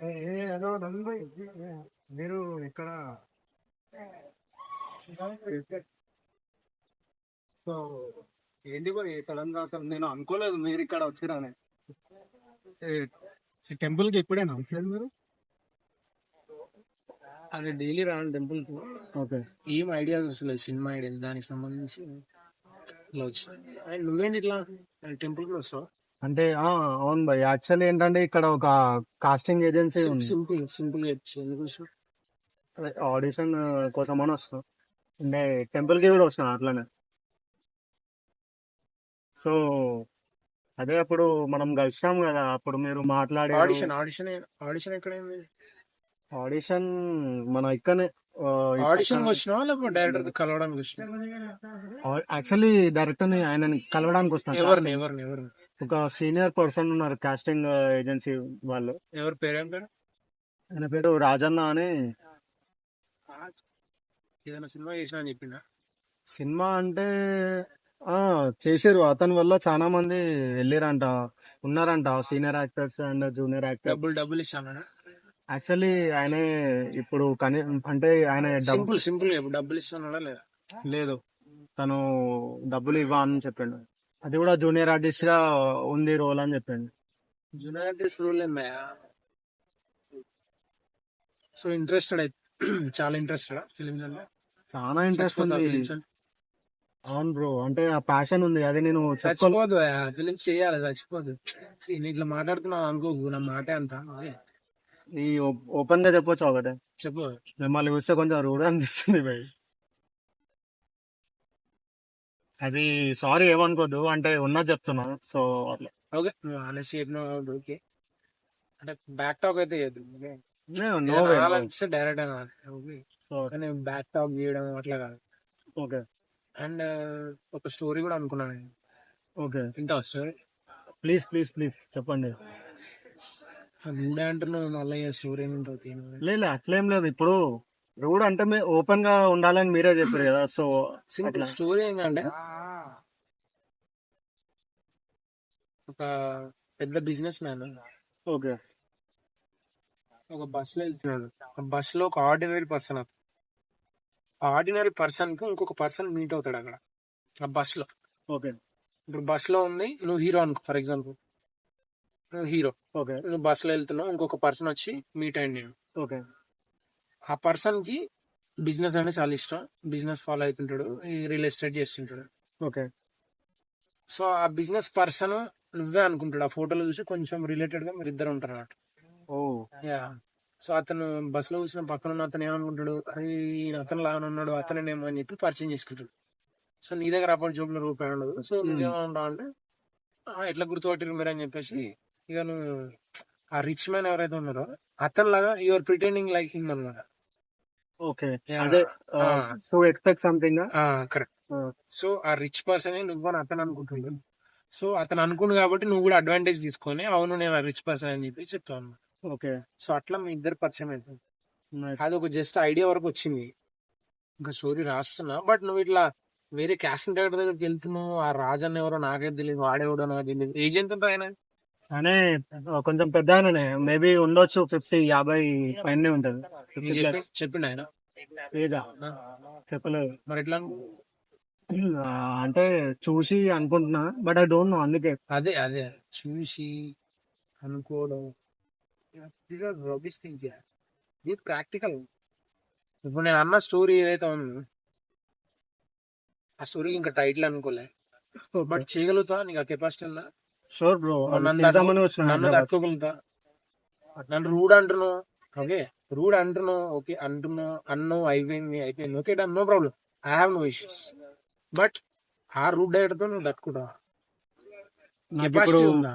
Hello Nandan భాయ్, మీరు ఇక్కడ so ఏంటి భాయ్ సడన్ గా? అసలు నేను అనుకోలేదు మీరు ఇక్కడ వచ్చిరని. టెంపుల్ కి ఎప్పుడైనా వచ్చారు మీరు? అది డైలీ రాను టెంపుల్ కి. ఓకే. ఏం ఐడియా వస్తలేదు, సినిమా ఐడియా దానికి సంబంధించి ఇలా వచ్చిన. అండ్ నువ్వేంటి ఇట్లా టెంపుల్ కూడా వస్తావు? అంటే అవును భాయ్, యాక్చువల్లీ ఏంటంటే ఇక్కడ ఒక కాస్టింగ్ ఏజెన్సీ ఉంది. సింపుల్ సింపుల్ గా చెప్పు, ఎందుకు వచ్చావు? ఆడిషన్ కోసం అని వస్తాం. అంటే టెంపుల్ కి కూడా వస్తాం అట్లనే. సో అదే అప్పుడు మనం కలిసాం కదా, అప్పుడు మీరు మాట్లాడారు. ఆడిషన్ ఎక్కడైంది? ఆడిషన్ మన ఇక్కడనే. ఆడిషన్ వచ్చినావా లేకపోతే డైరెక్టర్ కలవడానికి వచ్చినావా? యాక్చువల్లీ డైరెక్టర్ ని ఆయనని కలవడానికి వస్తాను. ఎవరిని? ఒక సీనియర్ పర్సన్ ఉన్నారు కాస్టింగ్ ఏజెన్సీ వాళ్ళు. ఎవరి పేరు ఏం పేరు? ఆయన పేరు రాజన్న అని. ఏదైనా సినిమా చేసినా అని చెప్పిందా? సినిమా అంటే చేసారు. అతని వల్ల చాలా మంది వెళ్ళారంట, ఉన్నారంట senior actors and junior actors. డబ్బులు ఇస్తానా? యాక్చువల్లీ ఆయన ఇప్పుడు అంటే ఆయన సింపుల్ డబ్బులు ఇస్తానా లేదా? లేదు, తను డబ్బులు ఇవ్వ అని చెప్పిండు. అది కూడా జూనియర్ ఆర్టిస్ట్ గా ఉంది రోల్ అని చెప్పిండు. జూనియర్ ఆర్టిస్ట్ రూల్ ఏమయ్యా? సో ఇంట్రెస్టెడ్ అయితే చాలా ఇంట్రెస్టెడ్ ఫిలిమ్స్ అంటే. చాలా ఇంట్రెస్ట్ ఉంది. అవును బ్రో, అంటే ఆ ప్యాషన్ ఉంది. అది నేను చచ్చిపోదు ఫిలిమ్స్ చేయాలి, చచ్చిపోదు. నేను ఇట్లా మాట్లాడుతున్నాను అనుకోకు, నా మాటే అంత. ఈ ఓపెన్ గా చెప్పొచ్చు ఒకటే. చెప్పు. మిమ్మల్ని చూస్తే కొంచెం రూడ్ అనిపిస్తుంది భయ్. అది సారీ ఏమనుకోద్దు, అంటే ఉన్నది చెప్తున్నా. సో అట్లా ఓకే, నువ్వు ఆనెస్ట్ చెప్పినావు. ఓకే, అంటే బ్యాక్ టాక్ అయితే చేయద్దు. డైరెక్ట్ అనాలి. ఓకే, కానీ బ్యాక్ టాక్ చేయడం అట్లా కాదు. ఓకే. అండ్ ఒక స్టోరీ కూడా అనుకున్నాను నేను. ఓకే, ఇంత స్టోరీ ప్లీజ్ ప్లీజ్ ప్లీజ్ చెప్పండి. నువ్వే అంటున్నావు మళ్ళీ స్టోరీ ఏముంటుంది? లేదు అట్లేం లేదు. ఇప్పుడు రూడ్ అంటే ఓపెన్ గా ఉండాలని మీరే చెప్పారు కదా. సో స్టోరీ ఏంటంటే, ఒక పెద్ద బిజినెస్ మ్యాన్ ఓకే ఒక బస్ లో వెళ్తున్నాడు. ఆ బస్ లో ఒక ఆర్డినరీ పర్సన్, ఆర్డినరీ పర్సన్ కి ఇంకొక పర్సన్ మీట్ అవుతాడు అక్కడ ఆ బస్ లో. ఓకే. ఇప్పుడు బస్ లో ఉంది, నువ్వు హీరో అనుకో. ఫర్ ఎగ్జాంపుల్ నువ్వు హీరో. ఓకే. నువ్వు బస్ లో వెళ్తున్నావు, ఇంకొక పర్సన్ వచ్చి మీట్ అయ్యింది నేను. ఓకే. ఆ పర్సన్ కి బిజినెస్ అంటే చాలా ఇష్టం, బిజినెస్ ఫాలో అవుతుంటాడు, రియల్ ఎస్టేట్ చేస్తుంటాడు. ఓకే. సో ఆ బిజినెస్ పర్సన్ నువ్వే అనుకుంటాడు. ఆ ఫోటోలో చూసి కొంచెం రిలేటెడ్ గా మీరు ఇద్దరు ఉంటారు అన్నట్టు. యా. సో అతను బస్ లో కూర్చున్న పక్కన ఉన్న అతను ఏమనుకుంటాడు, అరే అతను లాగా ఉన్నాడు, అతనేమో అని చెప్పి పరిచయం చేసుకుంటాడు. సో నీ దగ్గర అప్పటి జోబులో రూపాయి ఉండదు. సో నువ్వేమంటావు అంటే, ఎట్లా గుర్తుపట్టిరు మీరు అని చెప్పేసి, ఇక నువ్వు ఆ రిచ్ మ్యాన్ ఎవరైతే ఉన్నారో అతను లాగా యువర్ ప్రిటెండింగ్ లైక్ హిమ్ అనమాట. ఓకే. అదే so expect something. Correct. So ఆ రిచ్ పర్సన్ నువ్వు అని అతను అనుకుంటున్నాడు. సో అతను అనుకుండు కాబట్టి నువ్వు కూడా అడ్వాంటేజ్ తీసుకొని, అవును నేను ఆ రిచ్ పర్సన్ అని చెప్పి చెప్తాను. ఓకే. సో అట్లా మీ ఇద్దరు పరిచయం అవుతుంది. అది ఒక జస్ట్ ఐడియా వరకు వచ్చింది, ఇంకా స్టోరీ రాస్తున్నా. బట్ నువ్వు ఇట్లా వేరే క్యాస్టింగ్ డైరెక్టర్ దగ్గరికి వెళ్తున్నావు. ఆ రాజన్ ఎవరో నాకే తెలియదు, వాడేవాడో నాకు తెలియదు. ఏజెంట్ ఎంత ఆయన? అనే కొంచెం పెద్ద ఆయననే, మేబీ ఉండొచ్చు 50 పైన ఉంటది. చెప్పిండు ఆయన? చెప్పలేదు మరి ఎట్లా? అంటే చూసి అనుకుంటున్నా, బట్ ఐ డోంట్ నో. అందుకే అదే చూసి అనుకోవడం రబిష్ థింగ్స్. ఇది ప్రాక్టికల్. ఇప్పుడు నేను అన్న స్టోరీ ఏదైతే ఉందో ఆ స్టోరీకి ఇంకా టైటిల్ అనుకోలే, బట్ చేయగలుగుతా. నీకు ఆ కెపాసిటీ ఉందా? Sure bro. నన్ను తట్టుకోగలుగుతా. నన్ను రూడ్ అంటున్నావు, ఓకే రూడ్ అంటున్నావు, ఓకే అన్నావు, అయిపోయింది okay done, no problem, I have no issues. But ఆ రూడ్ డైరెక్టర్ తో నువ్వు తట్టుకుంటావా? కెపాసిటీ ఉందా?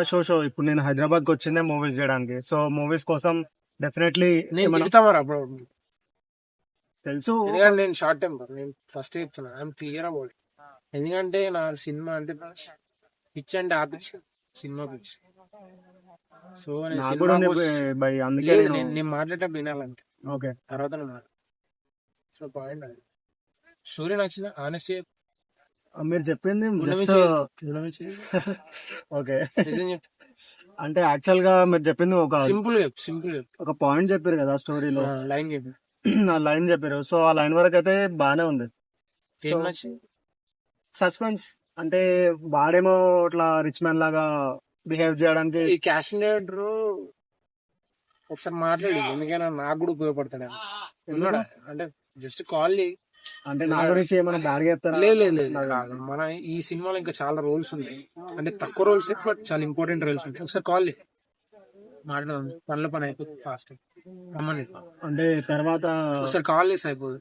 షూర్. ఇప్పుడు నేను హైదరాబాద్ కి వచ్చిందే మూవీస్ చేయడానికి. సో మూవీస్ కోసం డెఫినెట్లీ నేను తిరుగుతా మరి అప్పుడు. తెలుసు, ఎందుకంటే నేను షార్ట్ టెంపర్. నేను ఫస్ట్ చెప్తున్నా, ఐఎమ్ క్లియర్ అబౌట్ ఇట్. ఎందుకంటే నా సినిమా అంటే పిచ్చి, అంటే ఆ పిచ్చి, సినిమా పిచ్చి. సో నేను మాట్లాడేటప్పుడు వినాలంతే. ఓకే. తర్వాత సో పాయింట్ అది. స్టోరీ నచ్చిందా? ఆనెస్ట్ మీరు చెప్పింది ఓకే. అంటే యాక్చువల్ గా మీరు చెప్పింది సింపుల్ సింపుల్ ఒక పాయింట్ చెప్పారు కదా స్టోరీలో, లైన్ చెప్పి ఆ లైన్ చెప్పారు. సో ఆ లైన్ వరకు అయితే బానే ఉంది. ఏం సో నచ్చింది? సస్పెన్స్ అంటే వాడేమో ఇట్లా రిచ్ మ్యాన్ లాగా బిహేవ్ చేయడానికి. ఈ క్యాష్ ఒకసారి మాట్లాడి ఎందుకైనా నాకు కూడా ఉపయోగపడతాడు ఆయన. ఉన్నాడా అంటే జస్ట్ కాల్ చేయి. అంటే నా గురించి ఏమైనా బ్యాడ్ చెప్తారా? లేదు లేదు లేదు కాదు. మన ఈ సినిమాలో ఇంకా చాలా రోల్స్ ఉన్నాయి, అంటే తక్కువ రోల్స్ బట్ చాలా ఇంపార్టెంట్ రోల్స్ ఉంటాయి. ఒకసారి కాల్ చేయి మాట్లాడదాం, పనిలో పని అయిపోతుంది ఫాస్ట్. రమ్మని అంటే తర్వాత ఒకసారి కాల్ చేసి అయిపోదు.